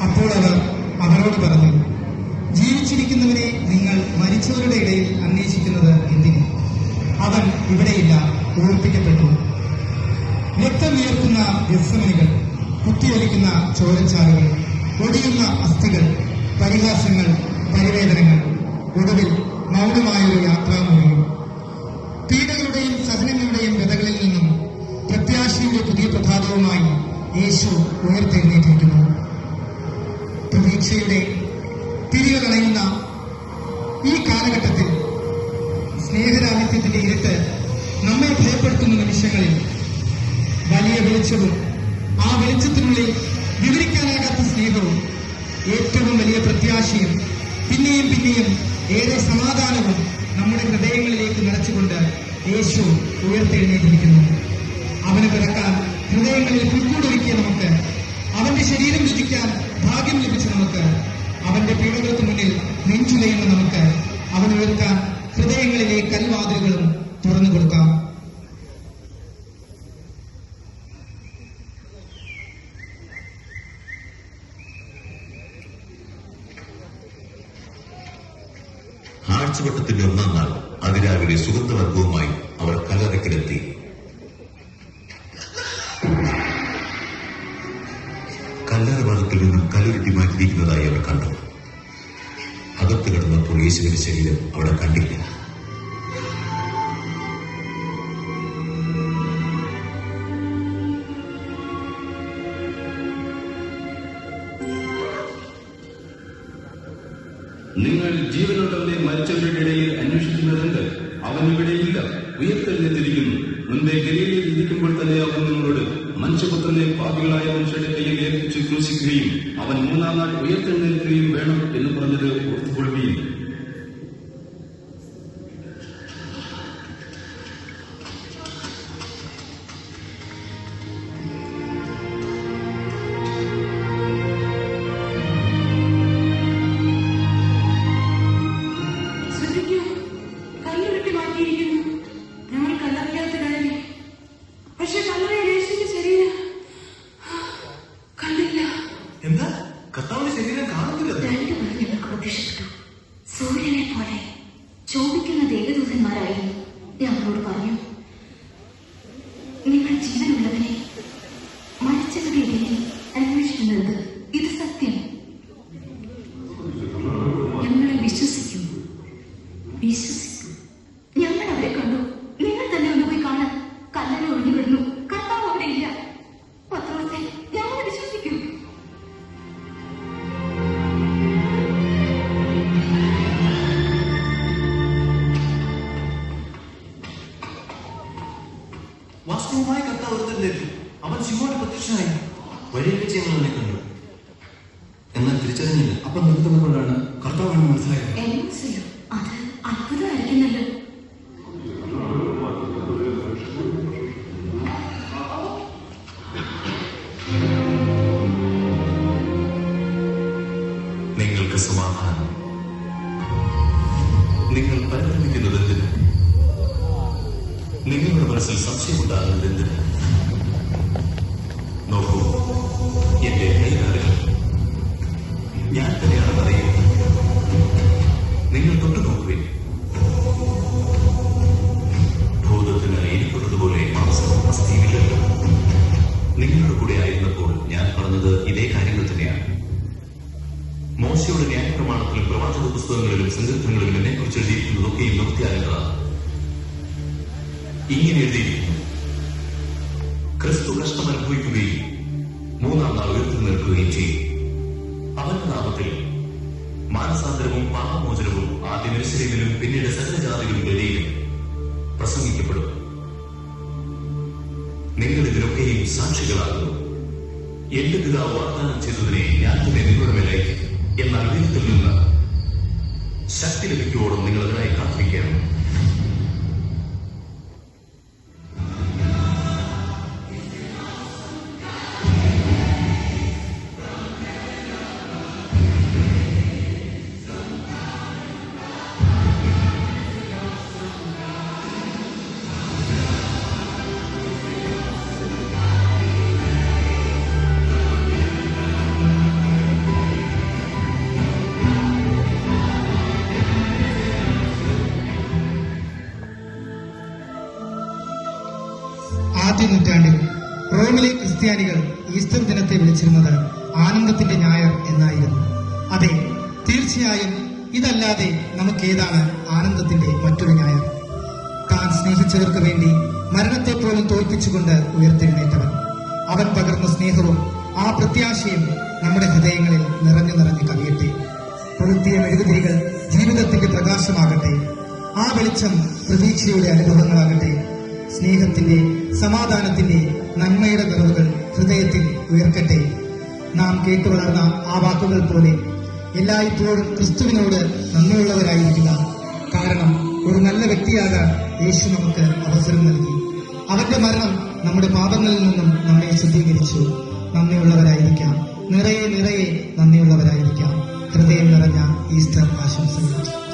അപ്പോൾ അവർ അവരോട് പറഞ്ഞു, ജീവിച്ചിരിക്കുന്നവരെ നിങ്ങൾ മരിച്ചവരുടെ ഇടയിൽ അന്വേഷിക്കുന്നത് എന്തിന്? അവൻ ഇവിടെയില്ല, ഉയർപ്പിക്കപ്പെട്ടു. രക്തം വിയർക്കുന്ന വ്യസമനികൾ, കുത്തിയൊലിക്കുന്ന ചോരച്ചാലുകൾ, ഒടിയുന്ന അസ്ഥികൾ, പരിഹാസങ്ങൾ, പരിവേദനങ്ങൾ, ഒടുവിൽ മൗനമായൊരു യാത്രാമൂല്യം. പീഡകളുടെയും സഹനങ്ങളുടെയും വ്യതകളിൽ നിന്നും പ്രത്യാശയുടെ പുതിയ പ്രഭാതവുമായി യേശു ഉയർത്തെഴുന്നേറ്റിരിക്കുന്നു. പ്രതീക്ഷയുടെ തിരികളണയുന്ന ഈ കാലഘട്ടത്തിൽ സ്നേഹരാഹിത്യത്തിന്റെ ഇരുട്ട് നമ്മെ ഭയപ്പെടുത്തുന്ന നിമിഷങ്ങളിൽ വലിയ വെളിച്ചവും ആ വെളിച്ചത്തിനുള്ളിൽ വിവരിക്കാനാകാത്ത സ്നേഹവും ഏറ്റവും വലിയ പ്രത്യാശയും പിന്നെയും പിന്നെയും ഏറെ സമാധാനവും നമ്മുടെ ഹൃദയങ്ങളിലേക്ക് നിറച്ചുകൊണ്ട് യേശു ഉയർത്തെഴുന്നേറ്റിരിക്കുന്നു. അവന് പിറക്കാൻ ഹൃദയങ്ങളിൽ പുൽക്കൂടൊരുക്കിയ നമുക്ക്, അവന്റെ ശരീരം രുചിക്കാൻ ഭാഗ്യം ലഭിച്ച നമുക്ക്, അവന്റെ പീഡകൾക്ക് മുന്നിൽ നെഞ്ചുലയുന്ന നമുക്ക്, അവൻ ഉയർത്താൻ ഹൃദയങ്ങളിലെ കൽവാതിലുകളും തുറന്നു കൊടുക്കാം. ആഴ്ചവട്ടത്തിന്റെ ഒന്നാം നാൾ അതിരാവിലെ സുഗന്ധവർഗവുമായി അവർ കല്ലറയ്ക്കലെത്തി. കല്ലറ ഭാഗത്തിൽ നിന്നും കല്ലുരുട്ടി മാറ്റിയിരിക്കുന്നതായി അവർ കണ്ടു. അകത്ത് കിടന്നപ്പോൾ യേശുവിന്റെ ശരീരം അവിടെ കണ്ടില്ല. നിങ്ങൾ ജീവനുള്ളവരെ മരിച്ചവരുടെ ഇടയിൽ അന്വേഷിക്കുന്നതെന്ത്? അവൻ ഇവിടെയില്ല, ഉയർത്തെഴുന്നേറ്റിരിക്കുന്നു. മുൻപേ ഗലീലയിൽ ഇരിക്കുമ്പോൾ തന്നെ അവൻ നിങ്ങളോട്, മനുഷ്യപുത്രനെ പാപികളായ മനുഷ്യരുടെ കയ്യിൽ ഏൽപ്പിച്ച് ക്രൂശിക്കുകയും അവൻ മൂന്നാം നാൾ ഉയർത്തെഴുന്നേൽക്കുകയും വേണം എന്ന് പറഞ്ഞത് ഓർത്തുകൊള്ളുകയും. എന്താ? കർത്താവിന്റെ ശരീരം കാണുന്നില്ല. സൂര്യനെ പോലെ ചോദിക്കുന്ന ദേവദൂതന്മാരായി ഞങ്ങളോട് പറഞ്ഞു, നിങ്ങൾ ജീവനുള്ളവനെ മരിച്ചവരുടെ ഇടയിൽ അന്വേഷിക്കുന്നത് ഇത് സത്യം. ഞങ്ങളെ വിശ്വസിക്കൂ, വിശ്വസിക്കൂ. ഞങ്ങൾ അവരെ കണ്ടു. നിങ്ങൾ തന്നെ ഒന്ന് പോയി കാണാൻ. കല്ലറ ഒഴിഞ്ഞു വിടുന്നു. കർത്താവ് അവിടെ ഇല്ല. പത്രോസേ, ഞങ്ങളെ വിശ്വസിക്കൂ. വാസ്തവമായ കർത്താവ് ഉയർത്തെഴുന്നേറ്റു. അവൻ ശിമോന് പ്രത്യക്ഷനായി. വഴിയിൽ വെച്ച് ഞങ്ങൾ അവനെ കണ്ടു, എന്നാൽ തിരിച്ചറിഞ്ഞില്ല. അപ്പം നിർത്തുന്നപ്പോഴാണ് കർത്താവിന് മനസ്സിലായത്. അത് അത്ഭുതമായിരിക്കുന്നല്ലോ. നിങ്ങൾക്ക് സമാധാനം. നിങ്ങൾ പരിഭ്രമിക്കുന്നത് എന്തിന്? നിങ്ങളുടെ മനസ്സിൽ സംശയമുണ്ടാകുന്നത് എന്തിന്? നോക്കൂ, എന്റെ കൈകാലുകൾ ഞാൻ തന്നെയാണ് പറയുന്നത്. നിങ്ങൾ തൊട്ടു നോക്കുവിൻ. ഭൂതത്തിന് എനിക്കുള്ളതുപോലെ മാംസവും അസ്ഥിയില്ലല്ലോ. നിങ്ങളുടെ കൂടെ ആയിരുന്നപ്പോൾ ഞാൻ പറഞ്ഞത് ഇതേ കാര്യങ്ങൾ തന്നെയാണ്. മോശയുടെ ന്യായപ്രമാണത്തിലും പ്രവാചക പുസ്തകങ്ങളിലും സങ്കീർത്തനങ്ങളിലും എന്നെ കുറിച്ച് എഴുതിയിരിക്കുന്നതൊക്കെയും നിവൃത്തിയാകേണ്ടതാണ്. ഇങ്ങനെ എഴുതിയിരിക്കുന്നു, ക്രിസ്തു കഷ്ടം അനുഭവിക്കുകയും മൂന്നാം നാൾ ഉയർത്തെഴുന്നേൽക്കുകയും ചെയ്യും. അവന്റെ നാമത്തിൽ മാനസാന്തരവും പാപമോചനവും ആദ്യം യെരൂശലേമിലും പിന്നീട് സകലജാതികളും ഗലീലയിലും പ്രസംഗിക്കപ്പെടും. നിങ്ങൾ ഇതിനൊക്കെയും സാക്ഷികളാകുന്നു. എന്റെ പിതാവ് വാഗ്ദാനം ചെയ്തതിനെ ഞാൻ തന്നെ നിങ്ങളുടെ മേലയക്കും. എന്നാൽ ദൈവത്തിൽ നിന്ന് ശക്തി ലഭിക്കുവോളം നിങ്ങൾ അതിനായി കാത്തിരിക്കണം. ക്രിസ്ത്യാനികൾ ഈസ്റ്റർ ദിനത്തെ വിളിച്ചിരുന്നത് ആനന്ദത്തിന്റെ ഞായർ എന്നായിരുന്നു. അതെ, തീർച്ചയായും ഇതല്ലാതെ നമുക്കേതാണ് ആനന്ദത്തിന്റെ മറ്റൊരു ഞായർ? താൻ സ്നേഹിച്ചവർക്ക് വേണ്ടി മരണത്തെ പോലും തോൽപ്പിച്ചുകൊണ്ട് ഉയർത്തെഴുന്നേറ്റവൻ. അവൻ പകർന്ന സ്നേഹവും ആ പ്രത്യാശയും നമ്മുടെ ഹൃദയങ്ങളിൽ നിറഞ്ഞു നിറഞ്ഞു കവിയട്ടെ. കൊളുത്തിയ മെഴുകുതിരികൾ ജീവിതത്തിന്റെ പ്രകാശമാകട്ടെ. ആ വെളിച്ചം പ്രതീക്ഷയുടെ അനുഭവങ്ങളാകട്ടെ. സ്നേഹത്തിന്റെ, സമാധാനത്തിന്റെ, നന്മയുടെ നിറവുകൾ ഹൃദയത്തിൽ ഉയർക്കട്ടെ. നാം കേട്ടു വളർന്ന ആ വാക്കുകൾ പോലെ എല്ലായ്പ്പോഴും ക്രിസ്തുവിനോട് നന്ദിയുള്ളവരായിരിക്കുക. കാരണം ഒരു നല്ല വ്യക്തിയാകാൻ യേശു നമുക്ക് അവസരം നൽകി. അവന്റെ മരണം നമ്മുടെ പാപങ്ങളിൽ നിന്നും നമ്മെ ശുദ്ധീകരിച്ചു. നന്ദിയുള്ളവരായിരിക്കാം, നിറയെ നിറയെ നന്ദിയുള്ളവരായിരിക്കാം. ഹൃദയം നിറഞ്ഞ ഈസ്റ്റർ ആശംസകൾ.